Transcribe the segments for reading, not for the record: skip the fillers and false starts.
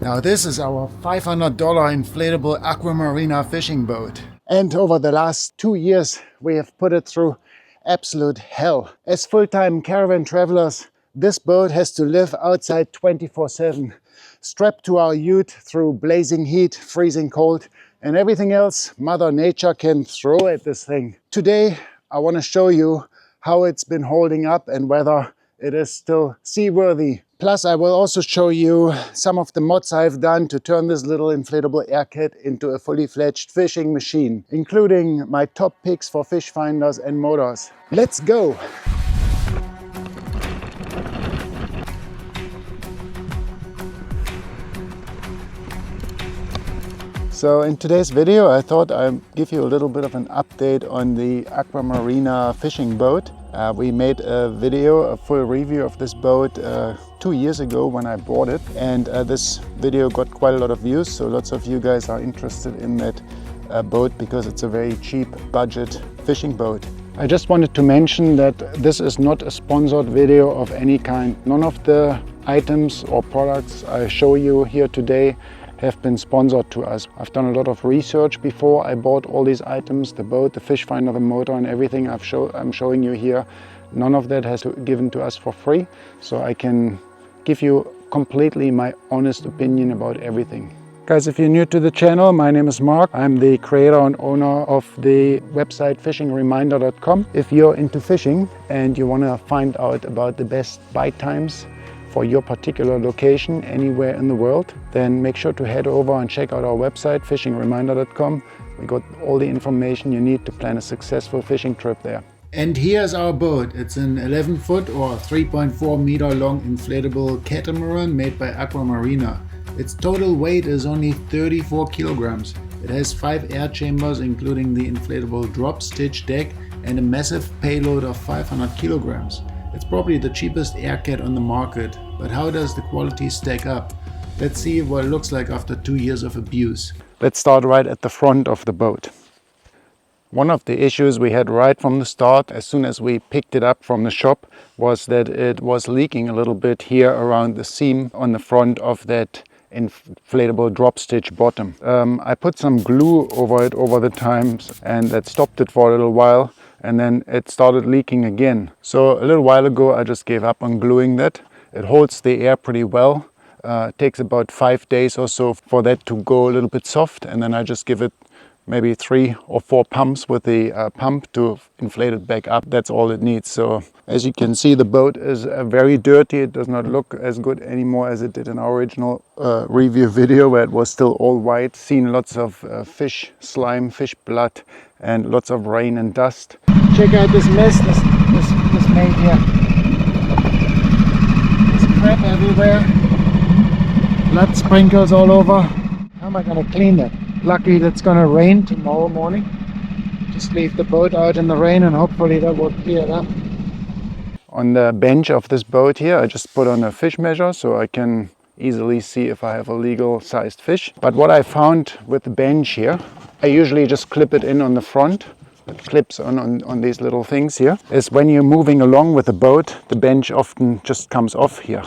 Now this is our $500 inflatable Aqua Marina fishing boat. And over the last 2 years we have put it through absolute hell. As full-time caravan travelers, this boat has to live outside 24/7, strapped to our ute through blazing heat, freezing cold, and everything else Mother Nature can throw at this thing. Today I want to show you how it's been holding up and whether it is still seaworthy. Plus I will also show you some of the mods I've done to turn this little inflatable Aircat into a fully fledged fishing machine, including my top picks for fish finders and motors. Let's go! So in today's video I thought I'd give you a little bit of an update on the Aqua Marina fishing boat. We made a video, a full review of this boat 2 years ago when I bought it, and this video got quite a lot of views, so lots of you guys are interested in that boat because it's a very cheap budget fishing boat. I just wanted to mention that this is not a sponsored video of any kind. None of the items or products I show you here today have been sponsored to us. I've done a lot of research before I bought all these items, the boat, the fish finder, the motor and everything I'm showing you here. None of that has been given to us for free, so I can give you completely my honest opinion about everything. Guys, if you're new to the channel, my name is Mark. I'm the creator and owner of the website fishingreminder.com. If you're into fishing and you want to find out about the best bite times for your particular location anywhere in the world, then make sure to head over and check out our website fishingreminder.com. We got all the information you need to plan a successful fishing trip there. And here's our boat. It's an 11-foot or 3.4 meter long inflatable catamaran made by Aqua Marina. Its total weight is only 34 kilograms. It has 5 air chambers including the inflatable drop stitch deck and a massive payload of 500 kilograms. It's probably the cheapest Aircat on the market, but how does the quality stack up? Let's see what it looks like after 2 years of abuse. Let's start right at the front of the boat. One of the issues we had right from the start, as soon as we picked it up from the shop, was that it was leaking a little bit here around the seam on the front of that inflatable drop stitch bottom. I put some glue over it over the times and that stopped it for a little while, and then it started leaking again. So a little while ago I just gave up on gluing that. It holds the air pretty well. It takes about 5 days or so for that to go a little bit soft, and then I just give it maybe 3 or 4 pumps with the pump to inflate it back up. That's all it needs. So as you can see, the boat is very dirty. It does not look as good anymore as it did in our original review video, where it was still all white. Seen lots of fish slime, fish blood, and lots of rain and dust. Check out this mess this made here. There's crap everywhere. Blood sprinkles all over. How am I going to clean that? Luckily it's going to rain tomorrow morning. Just leave the boat out in the rain and hopefully that will clear it up. On the bench of this boat here I just put on a fish measure so I can easily see if I have a legal sized fish. But what I found with the bench here, I usually just clip it in on the front. It clips on these little things here, is when you're moving along with the boat, the bench often just comes off here.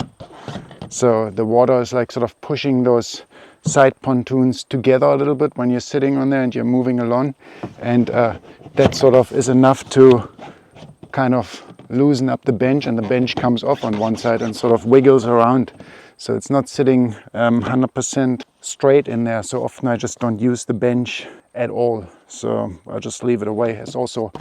So the water is like sort of pushing those side pontoons together a little bit when you're sitting on there and you're moving along, and that sort of is enough to kind of loosen up the bench, and the bench comes off on one side and sort of wiggles around. So it's not sitting 100% straight in there. So often I just don't use the bench at all. So I'll just leave it away. It's also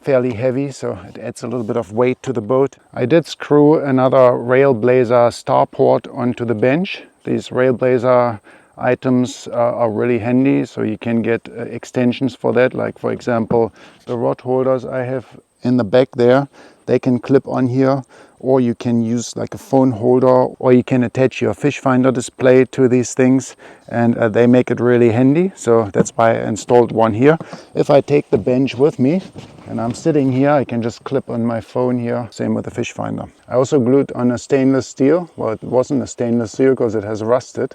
fairly heavy, so it adds a little bit of weight to the boat. I did screw another Railblazer starport onto the bench. These Railblazer items are really handy, so you can get extensions for that, like for example the rod holders I have in the back there, they can clip on here, or you can use like a phone holder, or you can attach your fish finder display to these things, and they make it really handy. So that's why I installed one here. If I take the bench with me and I'm sitting here, I can just clip on my phone here. Same with the fish finder. I also glued on a stainless steel, well it wasn't a stainless steel because it has rusted,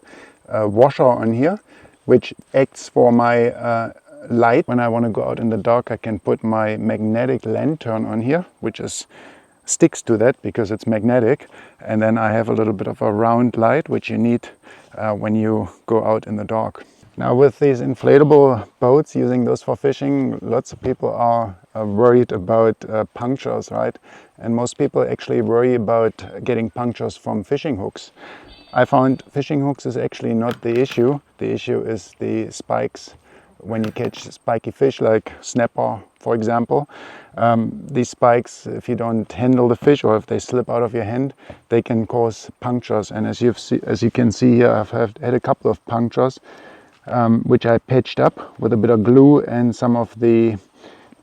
washer on here, which acts for my light. When I want to go out in the dark, I can put my magnetic lantern on here, which is sticks to that because it's magnetic. And then I have a little bit of a round light, which you need when you go out in the dark. Now with these inflatable boats, using those for fishing, lots of people are worried about punctures, right? And most people actually worry about getting punctures from fishing hooks. I found fishing hooks is actually not the issue. The issue is the spikes. When you catch spiky fish like snapper, for example, these spikes, if you don't handle the fish or if they slip out of your hand, they can cause punctures. And as you can see here, I've had a couple of punctures, which I patched up with a bit of glue and some of the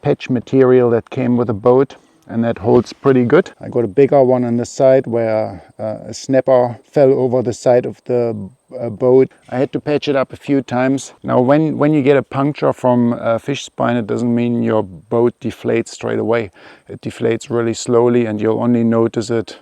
patch material that came with the boat, and that holds pretty good. I got a bigger one on the side where a snapper fell over the side of the boat. I had to patch it up a few times. Now when you get a puncture from a fish spine, it doesn't mean your boat deflates straight away. It deflates really slowly, and you'll only notice it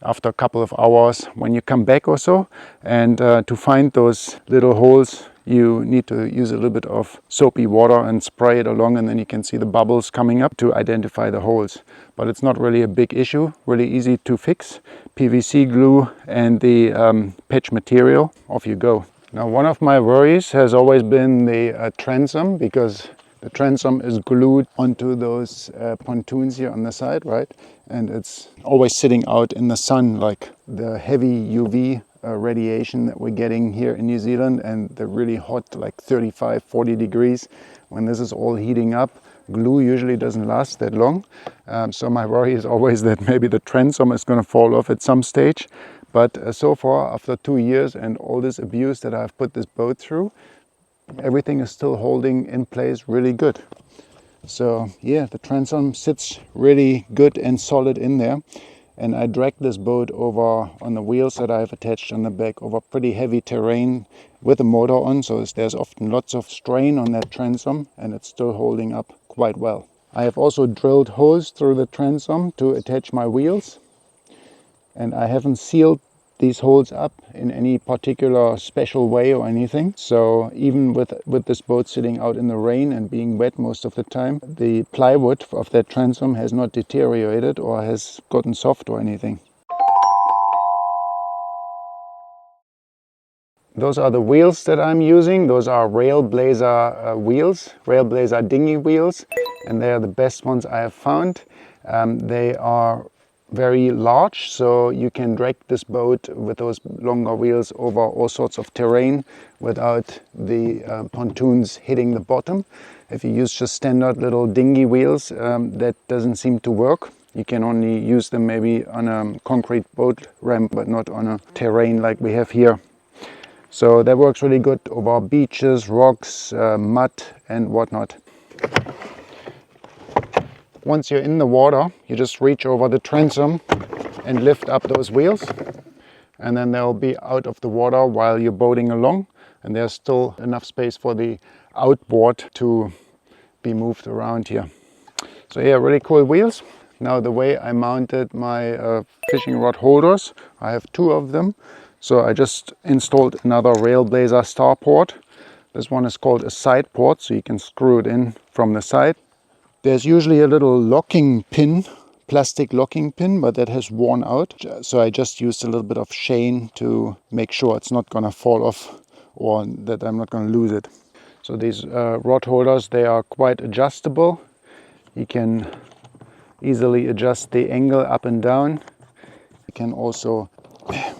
after a couple of hours when you come back or so. And to find those little holes, you need to use a little bit of soapy water and spray it along, and then you can see the bubbles coming up to identify the holes. But it's not really a big issue, really easy to fix. PVC glue and the patch material, off you go. Now one of my worries has always been the transom, because the transom is glued onto those pontoons here on the side, right? And it's always sitting out in the sun, like the heavy UV radiation that we're getting here in New Zealand, and the really hot, like 35, 40 degrees. When this is all heating up, glue usually doesn't last that long. So my worry is always that maybe the transom is going to fall off at some stage. But so far, after 2 years and all this abuse that I've put this boat through, everything is still holding in place really good. So yeah, the transom sits really good and solid in there. And I dragged this boat over on the wheels that I have attached on the back over pretty heavy terrain with the motor on, so there's often lots of strain on that transom, and it's still holding up quite well. I have also drilled holes through the transom to attach my wheels, and I haven't sealed these holes up in any particular special way or anything. So even with this boat sitting out in the rain and being wet most of the time, the plywood of that transom has not deteriorated or has gotten soft or anything. Those are the wheels that I'm using. Those are Railblazer wheels, Railblazer dinghy wheels, and they are the best ones I have found. They are very large, so you can drag this boat with those longer wheels over all sorts of terrain without the pontoons hitting the bottom. If you use just standard little dinghy wheels, that doesn't seem to work. You can only use them maybe on a concrete boat ramp, but not on a terrain like we have here. So that works really good over beaches, rocks, mud and whatnot. Once you're in the water, you just reach over the transom and lift up those wheels, and then they'll be out of the water while you're boating along, and there's still enough space for the outboard to be moved around here. So yeah, really cool wheels. Now the way I mounted my fishing rod holders, I have 2 of them. So I just installed another Railblazer starport. This one is called a side port, so you can screw it in from the side. There's usually a little locking pin, plastic locking pin, but that has worn out. So I just used a little bit of chain to make sure it's not gonna fall off or that I'm not gonna lose it. So these rod holders, they are quite adjustable. You can easily adjust the angle up and down. You can also,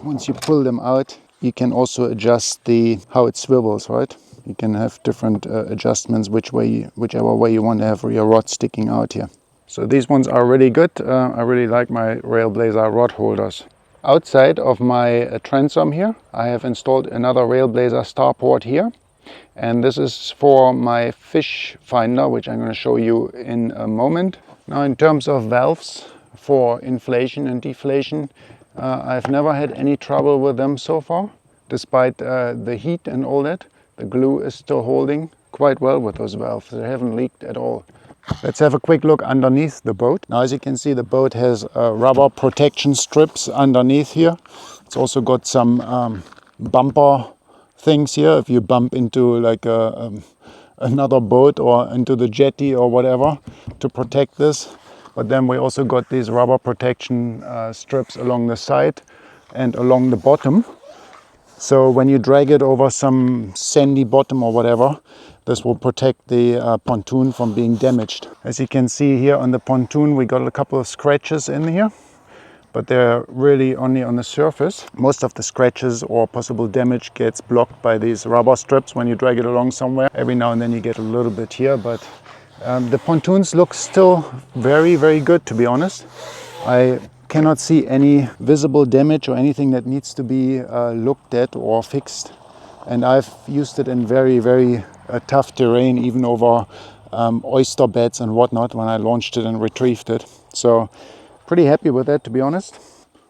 once you pull them out, you can also adjust how it swivels, right? You can have different adjustments whichever way you want to have your rod sticking out here. So these ones are really good. I really like my Railblazer rod holders. Outside of my transom here, I have installed another Railblazer starport here. And this is for my fish finder, which I'm going to show you in a moment. Now in terms of valves for inflation and deflation, I've never had any trouble with them so far. Despite the heat and all that, the glue is still holding quite well with those valves. They haven't leaked at all. Let's have a quick look underneath the boat. Now as you can see, the boat has rubber protection strips underneath here. It's also got some bumper things here. If you bump into like another boat or into the jetty or whatever, to protect this. But then we also got these rubber protection strips along the side and along the bottom. So when you drag it over some sandy bottom or whatever, this will protect the pontoon from being damaged. As you can see here on the pontoon, we got a couple of scratches in here, but they're really only on the surface. Most of the scratches or possible damage gets blocked by these rubber strips when you drag it along somewhere. Every now and then you get a little bit here, but the pontoons look still very, very good, to be honest. I cannot see any visible damage or anything that needs to be looked at or fixed. And I've used it in very, very tough terrain, even over oyster beds and whatnot, when I launched it and retrieved it. So pretty happy with that, to be honest.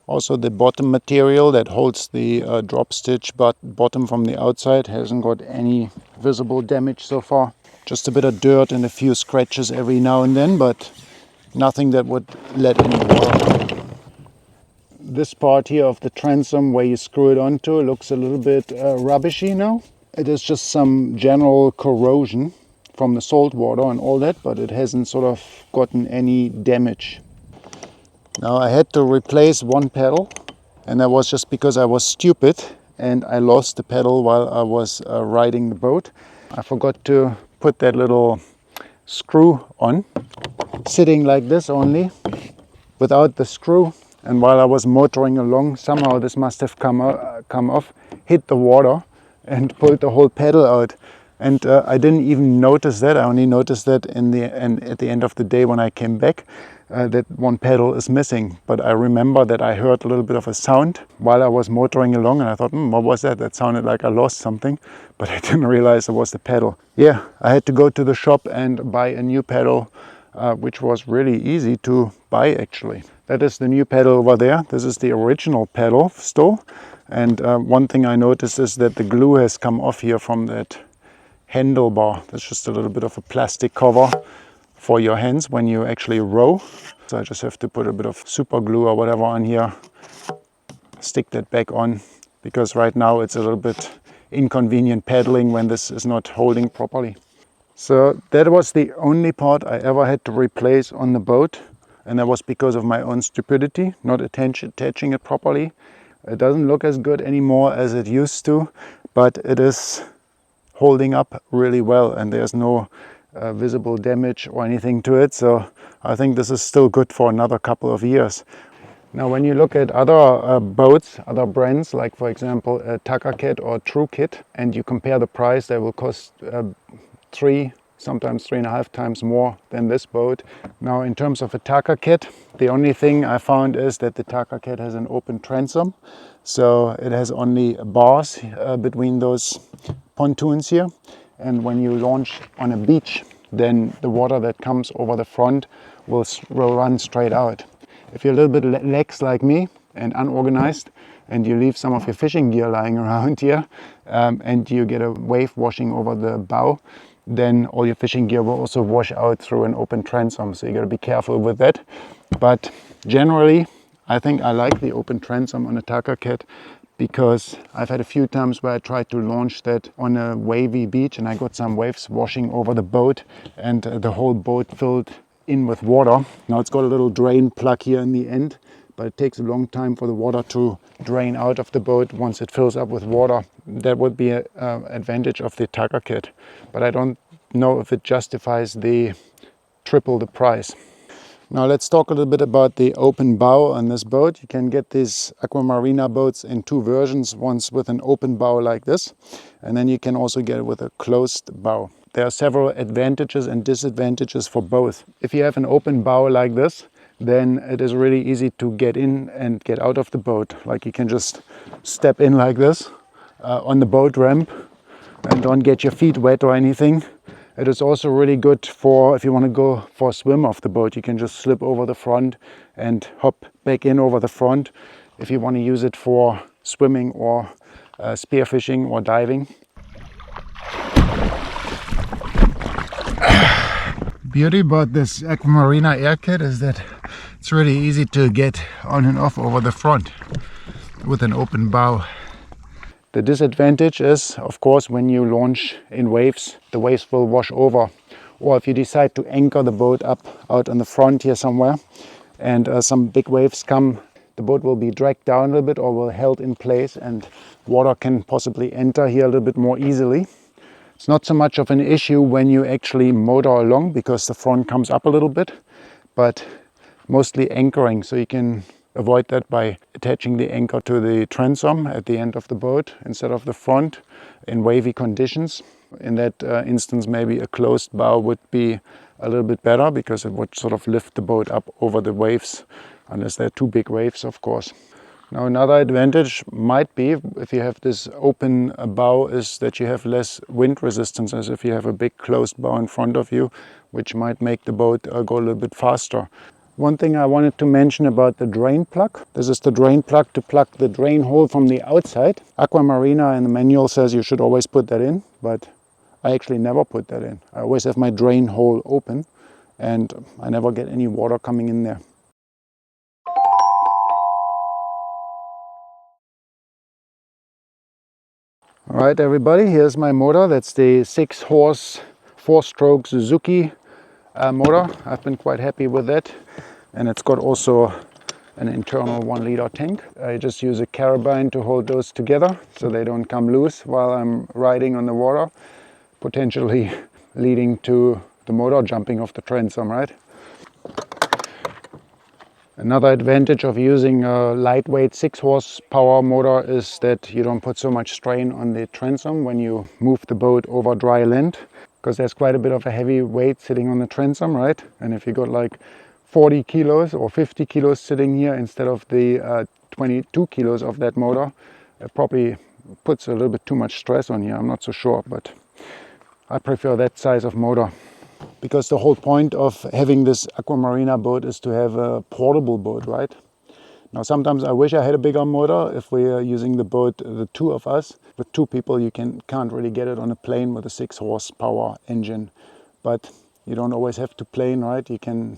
Also the bottom material that holds the drop stitch bottom from the outside hasn't got any visible damage so far. Just a bit of dirt and a few scratches every now and then, but nothing that would let any water. This part here of the transom where you screw it onto looks a little bit rubbishy now. It is just some general corrosion from the salt water and all that, but it hasn't sort of gotten any damage. Now I had to replace one pedal, and that was just because I was stupid and I lost the pedal while I was riding the boat. I forgot to put that little screw on, sitting like this only, without the screw. And while I was motoring along, somehow this must have come off, hit the water and pulled the whole pedal out. And I didn't even notice that. I only noticed that at the end of the day when I came back, that one pedal is missing. But I remember that I heard a little bit of a sound while I was motoring along, and I thought, what was that? That sounded like I lost something, but I didn't realize it was the pedal. Yeah, I had to go to the shop and buy a new pedal, which was really easy to buy actually. That is the new pedal over there. This is the original pedal still. And one thing I noticed is that the glue has come off here from that handlebar. That's just a little bit of a plastic cover for your hands when you actually row. So I just have to put a bit of super glue or whatever on here, stick that back on, because right now it's a little bit inconvenient paddling when this is not holding properly. So that was the only part I ever had to replace on the boat. And that was because of my own stupidity, not attaching it properly. It doesn't look as good anymore as it used to, but it is holding up really well and there's no visible damage or anything to it. So I think this is still good for another couple of years. Now when you look at other boats, other brands, like for example a Cat or TrueKit, and you compare the price, they will cost sometimes 3.5 times more than this boat. Now in terms of a Cat, the only thing I found is that the Cat has an open transom. So it has only bars between those pontoons here. And when you launch on a beach, then the water that comes over the front will run straight out. If you're a little bit lax like me and unorganized, and you leave some of your fishing gear lying around here, and you get a wave washing over the bow, then all your fishing gear will also wash out through an open transom. So you got to be careful with that. But generally, I think I like the open transom on a Cat, because I've had a few times where I tried to launch that on a wavy beach and I got some waves washing over the boat and the whole boat filled in with water. Now it's got a little drain plug here in the end, but it takes a long time for the water to drain out of the boat once it fills up with water. That would be an advantage of the Cat, but I don't know if it justifies the triple the price. Now let's talk a little bit about the open bow on this boat. You can get these Aqua Marina boats in two versions, once with an open bow like this, and then you can also get it with a closed bow. There are several advantages and disadvantages for both. If you have an open bow like this, then it is really easy to get in and get out of the boat. Like you can just step in like this on the boat ramp and don't get your feet wet or anything. It is also really good for if you want to go for a swim off the boat. You can just slip over the front and hop back in over the front if you want to use it for swimming or spearfishing or diving. Beauty about this Aqua Marina Aircat is that it's really easy to get on and off over the front with an open bow. The disadvantage is, of course, when you launch in waves, the waves will wash over or if you decide to anchor the boat up out on the front here somewhere and some big waves come, the boat will be dragged down a little bit or will held in place, and water can possibly enter here a little bit more easily. It's not so much of an issue when you actually motor along because the front comes up a little bit, but mostly anchoring. So you can avoid that by attaching the anchor to the transom at the end of the boat instead of the front in wavy conditions. In that instance, maybe a closed bow would be a little bit better because it would sort of lift the boat up over the waves, unless they're too big waves, of course. Now, another advantage might be, if you have this open bow, is that you have less wind resistance, as if you have a big closed bow in front of you, which might make the boat go a little bit faster. One thing I wanted to mention about the drain plug. This is the drain plug to plug the drain hole from the outside. Aqua Marina in the manual says you should always put that in, but I actually never put that in. I always have my drain hole open and I never get any water coming in there. All right, everybody, here's my motor. That's the 6-horse 4-stroke Suzuki motor. I've been quite happy with that. And it's got also an internal 1-liter tank. I just use a caravan to hold those together so they don't come loose while I'm riding on the water, potentially leading to the motor jumping off the transom, right? Another advantage of using a lightweight 6-horsepower motor is that you don't put so much strain on the transom when you move the boat over dry land, because there's quite a bit of a heavy weight sitting on the transom, right? And if you got like 40 kilos or 50 kilos sitting here instead of the 22 kilos of that motor, it probably puts a little bit too much stress on here. I'm not so sure, but I prefer that size of motor. Because the whole point of having this Aqua Marina boat is to have a portable boat, right? Now, sometimes I wish I had a bigger motor. If we are using the boat, the two of us, with 2 people, you can't really get it on a plane with a 6-horsepower engine. But you don't always have to plane, right? You can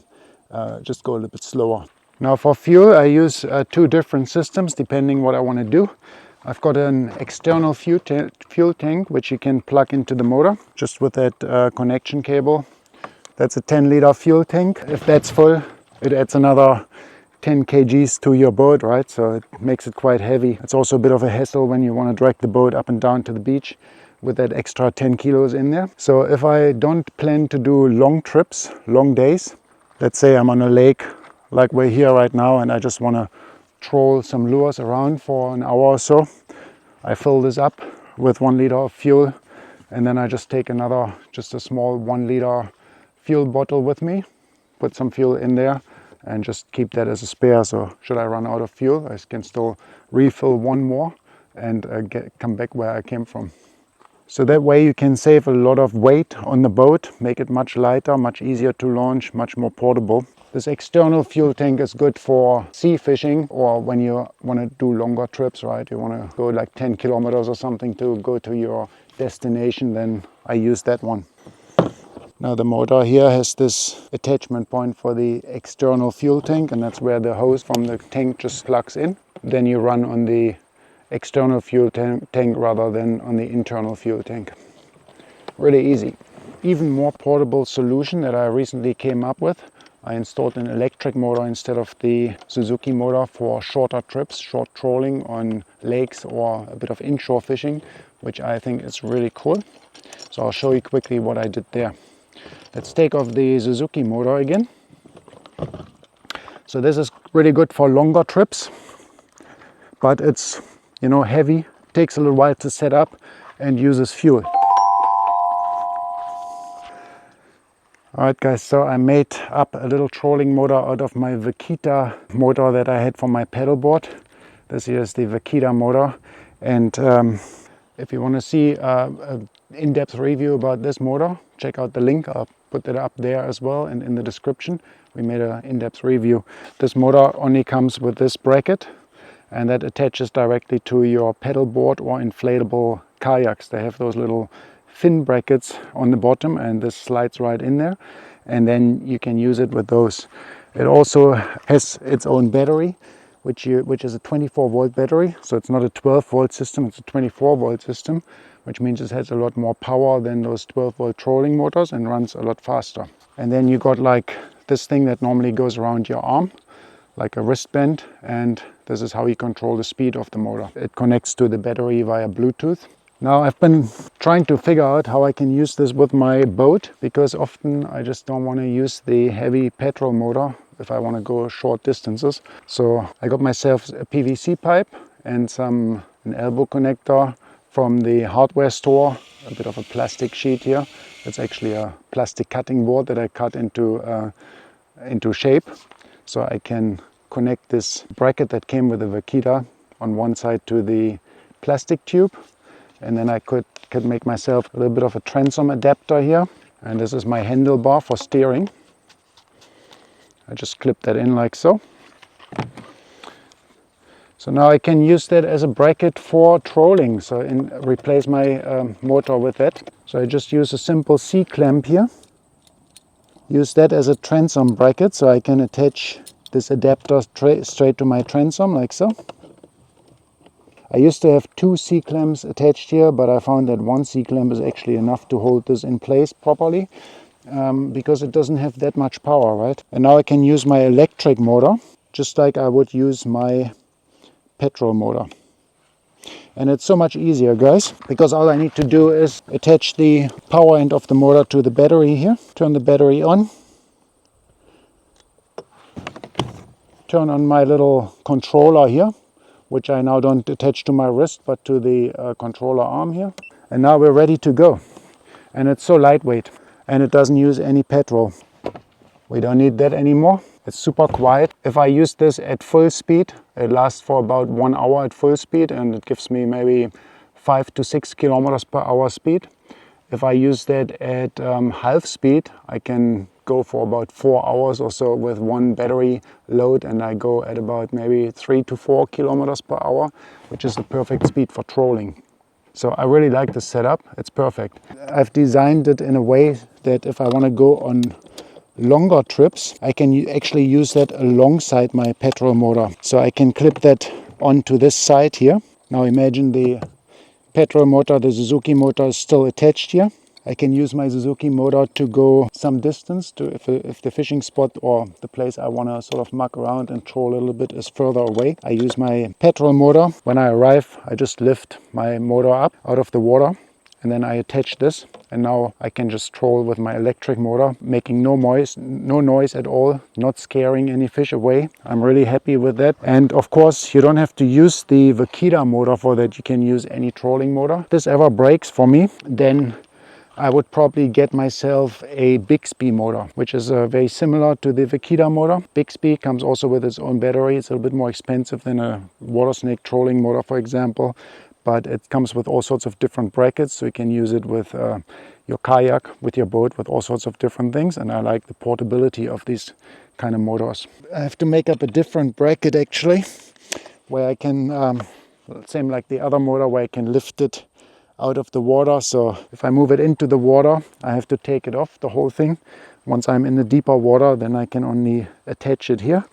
just go a little bit slower. Now, for fuel, I use 2 different systems depending what I want to do. I've got an external fuel tank which you can plug into the motor just with that connection cable. That's a 10-liter fuel tank. If that's full, it adds another 10 kgs to your boat, right? So it makes it quite heavy. It's also a bit of a hassle when you want to drag the boat up and down to the beach with that extra 10 kilos in there. So if I don't plan to do long trips, long days, let's say I'm on a lake like we're here right now and I just want to troll some lures around for an hour or so, I fill this up with 1 liter of fuel, and then I just take another, just a small 1 liter fuel bottle with me, put some fuel in there and just keep that as a spare. So should I run out of fuel, I can still refill 1 more and come back where I came from. So that way you can save a lot of weight on the boat, make it much lighter, much easier to launch, much more portable. This external fuel tank is good for sea fishing or when you want to do longer trips, right? You want to go like 10 kilometers or something to go to your destination, then I use that one. Now the motor here has this attachment point for the external fuel tank, and that's where the hose from the tank just plugs in. Then you run on the external fuel tank rather than on the internal fuel tank. Really easy. Even more portable solution that I recently came up with. I installed an electric motor instead of the Suzuki motor for shorter trips, short trolling on lakes or a bit of inshore fishing, which I think is really cool. So I'll show you quickly what I did there. Let's take off the Suzuki motor again. So this is really good for longer trips, but it's, you know, heavy, takes a little while to set up and uses fuel. Alright guys, so I made up a little trolling motor out of my Vakita motor that I had for my paddleboard. This here is the Vakita motor, and if you want to see an in-depth review about this motor, check out the link. I'll put that up there as well and in the description. We made an in-depth review. This motor only comes with this bracket, and that attaches directly to your paddleboard or inflatable kayaks. They have those little fin brackets on the bottom, and this slides right in there, and then you can use it with those. It also has its own battery, which is a 24-volt battery. So it's not a 12-volt system, it's a 24-volt system, which means it has a lot more power than those 12-volt trolling motors and runs a lot faster. And then you got like this thing that normally goes around your arm, like a wristband, and this is how you control the speed of the motor. It connects to the battery via Bluetooth. Now I've been trying to figure out how I can use this with my boat, because often I just don't want to use the heavy petrol motor if I want to go short distances. So I got myself a PVC pipe and an elbow connector from the hardware store, a bit of a plastic sheet here. It's actually a plastic cutting board that I cut into shape, so I can connect this bracket that came with the Vakita on one side to the plastic tube. And then I could make myself a little bit of a transom adapter here. And this is my handlebar for steering. I just clip that in like so. So now I can use that as a bracket for trolling. So replace my motor with that. So I just use a simple C-clamp here. Use that as a transom bracket, so I can attach this adapter straight to my transom like so. I used to have two C-clamps attached here, but I found that one C-clamp is actually enough to hold this in place properly, because it doesn't have that much power, right? And now I can use my electric motor just like I would use my petrol motor. And it's so much easier, guys, because all I need to do is attach the power end of the motor to the battery here, turn the battery on, turn on my little controller here, which I now don't attach to my wrist but to the controller arm here. And now we're ready to go. And it's so lightweight and it doesn't use any petrol. We don't need that anymore. It's super quiet. If I use this at full speed, it lasts for about 1 hour at full speed, and it gives me maybe 5 to 6 kilometers per hour speed. If I use that at half speed, I can go for about 4 hours or so with one battery load, and I go at about maybe 3 to 4 kilometers per hour, which is the perfect speed for trolling. So I really like this setup. It's perfect. I've designed it in a way that if I want to go on longer trips, I can actually use that alongside my petrol motor. So I can clip that onto this side here. Now imagine the petrol motor, the Suzuki motor, is still attached here. I can use my Suzuki motor to go some distance to if the fishing spot or the place I want to sort of muck around and troll a little bit is further away. I use my petrol motor. When I arrive, I just lift my motor up out of the water, and then I attach this, and now I can just troll with my electric motor, making no noise at all, not scaring any fish away. I'm really happy with that. And of course, you don't have to use the Vakita motor for that. You can use any trolling motor. If this ever breaks for me, then I would probably get myself a Bixby motor, which is very similar to the Vakita motor. Bixby comes also with its own battery. It's a little bit more expensive than a water snake trolling motor, for example. But it comes with all sorts of different brackets, so you can use it with your kayak, with your boat, with all sorts of different things. And I like the portability of these kind of motors. I have to make up a different bracket actually, where I can, same like the other motor, where I can lift it out of the water. So if I move it into the water, I have to take it off, the whole thing. Once I'm in the deeper water, then I can only attach it here.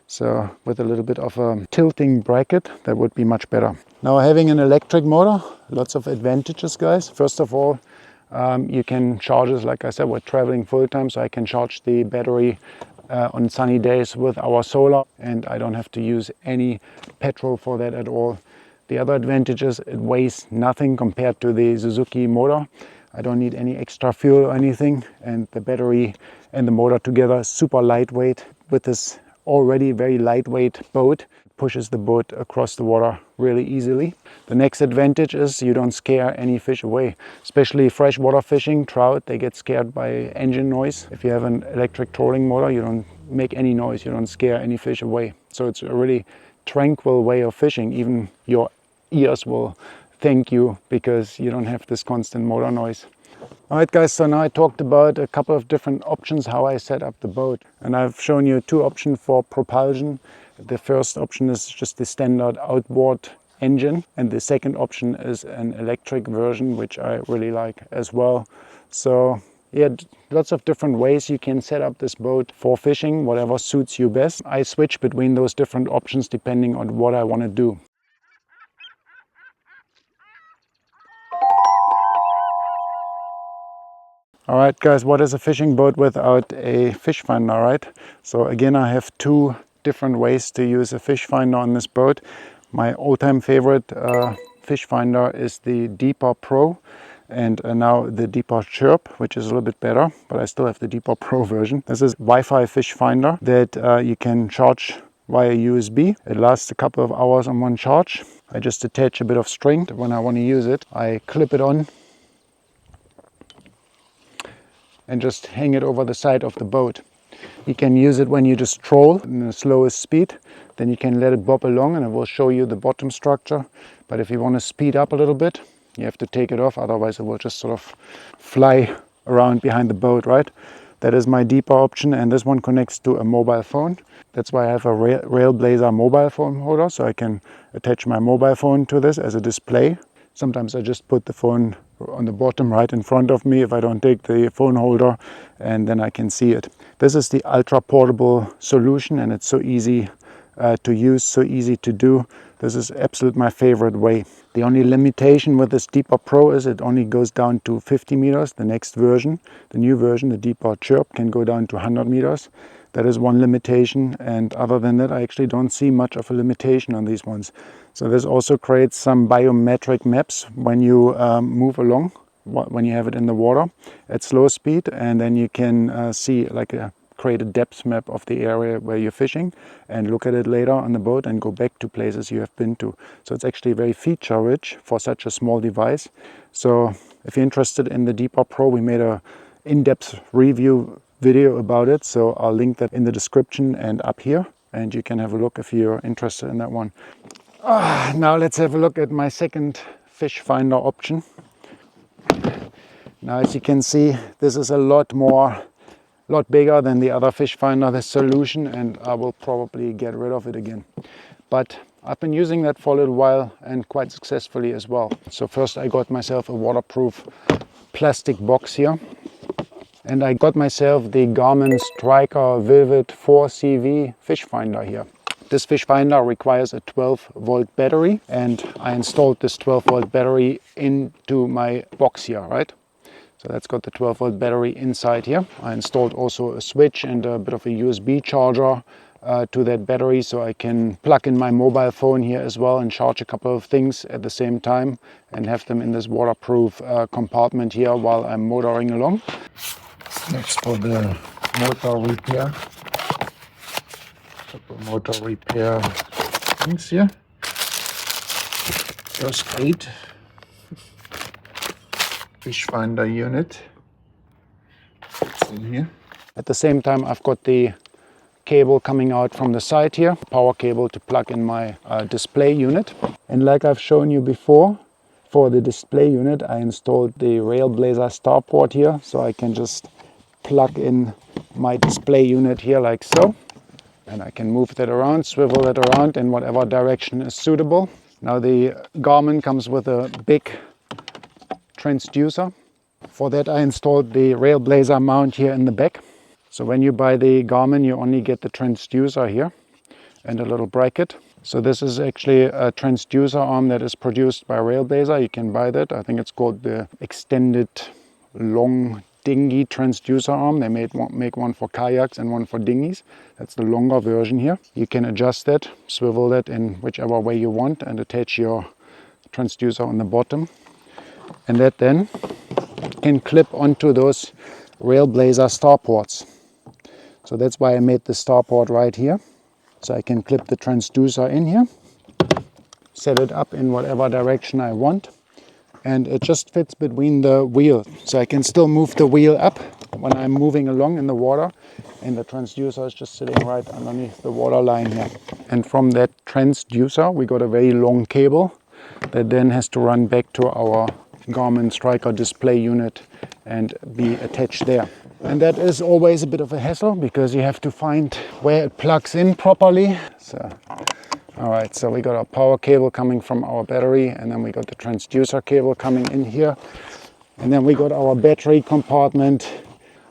So with a little bit of a tilting bracket, that would be much better. Now having an electric motor, lots of advantages, guys. First of all, you can charge it, like I said, we're traveling full time, so I can charge the battery on sunny days with our solar, and I don't have to use any petrol for that at all. The other advantage is it weighs nothing compared to the Suzuki motor. I don't need any extra fuel or anything, and the battery and the motor together is super lightweight. With this already very lightweight boat, pushes the boat across the water really easily. The next advantage is you don't scare any fish away, especially freshwater fishing. Trout, they get scared by engine noise. If you have an electric trolling motor, you don't make any noise, you don't scare any fish away. So it's a really tranquil way of fishing. Even your ears will thank you because you don't have this constant motor noise. Alright guys, so now I talked about a couple of different options how I set up the boat, and I've shown you two options for propulsion. The first option is just the standard outboard engine, and the second option is an electric version, which I really like as well. So yeah, lots of different ways you can set up this boat for fishing, whatever suits you best. I switch between those different options depending on what I want to do. All right, guys, what is a fishing boat without a fish finder, right? So again, I have two different ways to use a fish finder on this boat. My all-time favorite fish finder is the Deeper Pro, and now the Deeper Chirp, which is a little bit better, but I still have the Deeper Pro version. This is Wi-Fi fish finder that you can charge via USB. It lasts a couple of hours on one charge. I just attach a bit of string. When I want to use it, I clip it on and just hang it over the side of the boat. You can use it when you just troll in the slowest speed. Then you can let it bob along and it will show you the bottom structure. But if you want to speed up a little bit, you have to take it off, otherwise it will just sort of fly around behind the boat, right? That is my deeper option, and this one connects to a mobile phone. That's why I have a Railblazer mobile phone holder, so I can attach my mobile phone to this as a display. Sometimes I just put the phone on the bottom right in front of me if I don't take the phone holder, and then I can see it. This is the ultra portable solution, and it's so easy to use, so easy to do. This is absolutely my favorite way. The only limitation with this Deeper Pro is it only goes down to 50 meters. The next version, the new version, the Deeper Chirp, can go down to 100 meters. That is one limitation, and other than that I actually don't see much of a limitation on these ones. So this also creates some biometric maps when you move along, when you have it in the water at slow speed, and then you can see create a depth map of the area where you're fishing and look at it later on the boat and go back to places you have been to. So it's actually very feature rich for such a small device. So if you're interested in the Deeper Pro, we made a in-depth review video about it, so I'll link that in the description and up here, and you can have a look if you're interested in that one. Now let's have a look at my second fish finder option. Now, as you can see, this is a lot bigger than the other fish finder, the solution, and I will probably get rid of it again. But I've been using that for a little while and quite successfully as well. So first I got myself a waterproof plastic box here. And I got myself the Garmin Striker Velvet 4CV fish finder here. This fish finder requires a 12-volt battery, and I installed this 12-volt battery into my box here, right? So that's got the 12-volt battery inside here. I installed also a switch and a bit of a USB charger to that battery, so I can plug in my mobile phone here as well and charge a couple of things at the same time and have them in this waterproof compartment here while I'm motoring along. Next for the motor repair. Couple motor repair things here. First aid. Fish finder unit. It's in here. At the same time, I've got the cable coming out from the side here, power cable to plug in my display unit. And like I've shown you before, for the display unit, I installed the Railblazer starport here, so I can just plug in my display unit here like so, and I can move that around, swivel that around in whatever direction is suitable. Now the Garmin comes with a big transducer. For that I installed the Railblazer mount here in the back. So when you buy the Garmin, you only get the transducer here and a little bracket. So this is actually a transducer arm that is produced by Railblazer. You can buy that. I think it's called the extended long dinghy transducer arm. They make one for kayaks and one for dinghies. That's the longer version here. You can adjust that, swivel that in whichever way you want, and attach your transducer on the bottom. And that then can clip onto those Railblazer starports. So that's why I made the starport right here. So I can clip the transducer in here, set it up in whatever direction I want, and it just fits between the wheel. So I can still move the wheel up when I'm moving along in the water, and the transducer is just sitting right underneath the water line here. And from that transducer we got a very long cable that then has to run back to our Garmin Striker display unit and be attached there. And that is always a bit of a hassle because you have to find where it plugs in properly. So, all right, so we got our power cable coming from our battery, and then we got the transducer cable coming in here. And then we got our battery compartment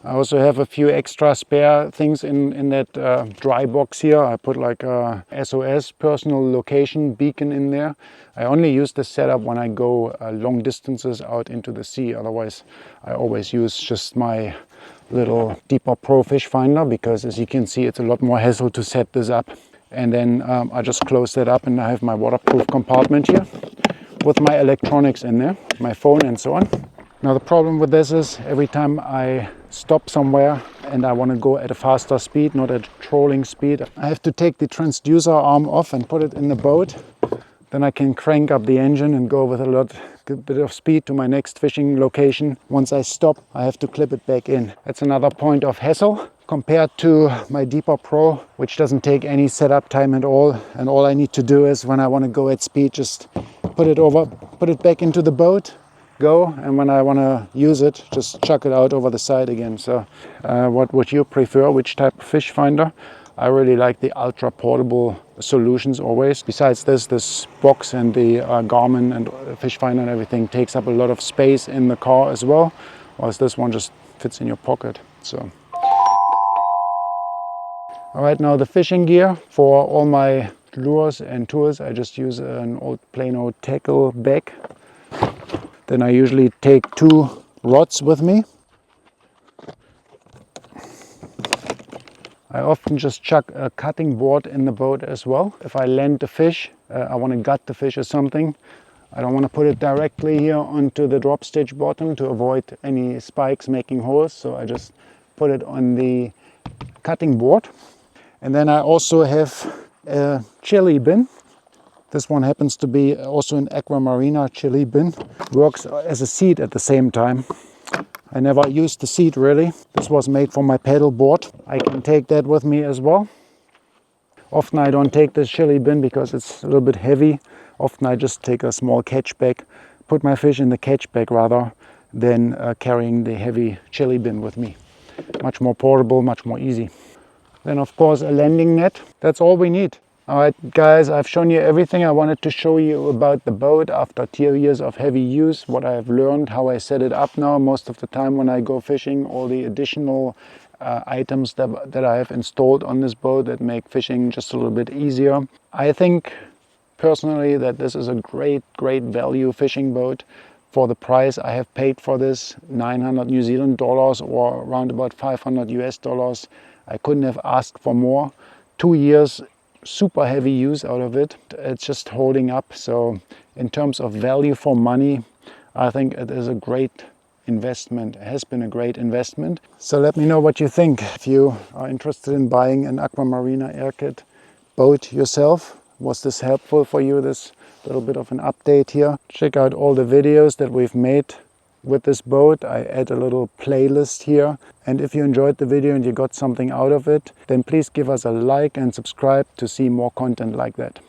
I also have a few extra spare things in that dry box here. I put like a SOS, personal location beacon, in there. I only use this setup when I go long distances out into the sea. Otherwise, I always use just my little Deeper Pro fish finder, because as you can see, it's a lot more hassle to set this up. And then I just close that up, and I have my waterproof compartment here with my electronics in there, my phone and so on. Now the problem with this is every time I stop somewhere and I want to go at a faster speed, not at trolling speed, I have to take the transducer arm off and put it in the boat. Then I can crank up the engine and go with a bit of speed to my next fishing location. Once I stop, I have to clip it back in. That's another point of hassle compared to my Deeper Pro, which doesn't take any setup time at all. And all I need to do is, when I want to go at speed, just put it back into the boat, go, and when I want to use it, just chuck it out over the side again. So what would you prefer? Which type of fish finder? I really like the ultra portable solutions always. Besides this box and the Garmin and fish finder and everything takes up a lot of space in the car as well, whereas this one just fits in your pocket. So all right, now the fishing gear for all my lures and tours, I just use an old plain old tackle bag. Then I usually take 2 rods with me. I often just chuck a cutting board in the boat as well. If I land the fish, I want to gut the fish or something, I don't want to put it directly here onto the drop stitch bottom to avoid any spikes making holes. So I just put it on the cutting board. And then I also have a chili bin. This one happens to be also an Aqua Marina chili bin. Works as a seat at the same time. I never used the seat really. This was made for my paddle board. I can take that with me as well. Often I don't take this chili bin because it's a little bit heavy. Often I just take a small catch bag, put my fish in the catch bag rather than carrying the heavy chili bin with me. Much more portable, much more easy. Then of course a landing net. That's all we need. All right guys, I've shown you everything I wanted to show you about the boat after 2 years of heavy use, what I've learned, how I set it up now. Most of the time when I go fishing, all the additional items that I have installed on this boat that make fishing just a little bit easier. I think personally that this is a great value fishing boat for the price I have paid for this, 900 New Zealand dollars or around about 500 US dollars. I couldn't have asked for more. 2 years super heavy use out of it. It's just holding up. So in terms of value for money, I think it is a great investment. It has been a great investment. So let me know what you think. If you are interested in buying an Aqua Marina Aircat boat yourself, was this helpful for you, this little bit of an update here? Check out all the videos that we've made with this boat. I add a little playlist here. And if you enjoyed the video and you got something out of it, then please give us a like and subscribe to see more content like that.